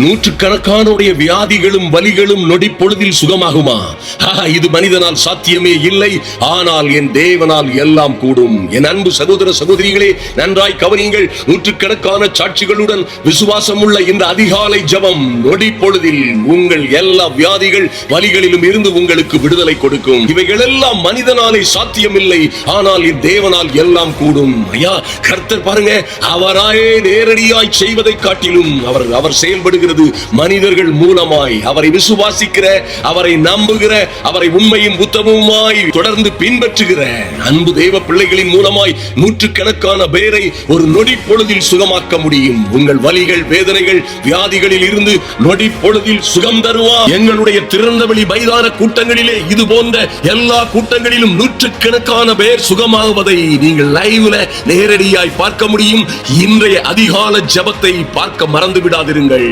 நூற்றுக்கணக்கானுடைய வியாதிகளும் வலிகளும் நொடி பொழுதில் சுகமாகுமா? இது மனிதனால் சாத்தியமே இல்லை. ஆனால் என் தேவனால் எல்லாம் கூடும். என் அன்பு சகோதர சகோதரிகளே, நன்றாய் கவனியுங்கள். நூற்றுக்கணக்கான சாட்சிகளுடன் விசுவாசம் உள்ள இந்த அதிகாலை ஜெபம் நொடி பொழுதில் உங்கள் எல்லா வியாதிகள் வலிகளிலும் இருந்து உங்களுக்கு விடுதலை கொடுக்கும். இவைகள் எல்லாம் மனிதனாலே சாத்தியமில்லை. ஆனால் என் தேவனால் எல்லாம் கூடும். ஐயா, கர்த்தர் பாருங்க, அவராயே நேரடியாய் செய்வதை காட்டிலும் அவர் செயல்படுகிற மனிதர்கள் மூலமாய் அவரை விசுவாசிக்கிற, அவரை நம்புகிற, அவரை உண்மையும் உத்தமமாய் தொடர்ந்து பின்பற்றுகிற அன்பு தேவ பிள்ளைகளின் மூலமாய் நூற்றுக்கணக்கான பேரை ஒரு நொடி பொழுதில் சுகமாக்க முடியும். உங்கள் வலிகள், வேதனைகள், வியாதிகளில் இருந்து நொடி பொழுதில் சுகம் தருவார். எங்களுடைய திறந்தவெளி மைதான கூட்டங்களிலே, இது போன்ற எல்லா கூட்டங்களிலும் நூற்றுக்கணக்கான பேர் சுகமாகுவதை நீங்கள் லைவ்ல நேரடியாய் பார்க்க முடியும். இன்றைய அதிகால ஜெபத்தை பார்க்க மறந்து விடாதிருங்கள்.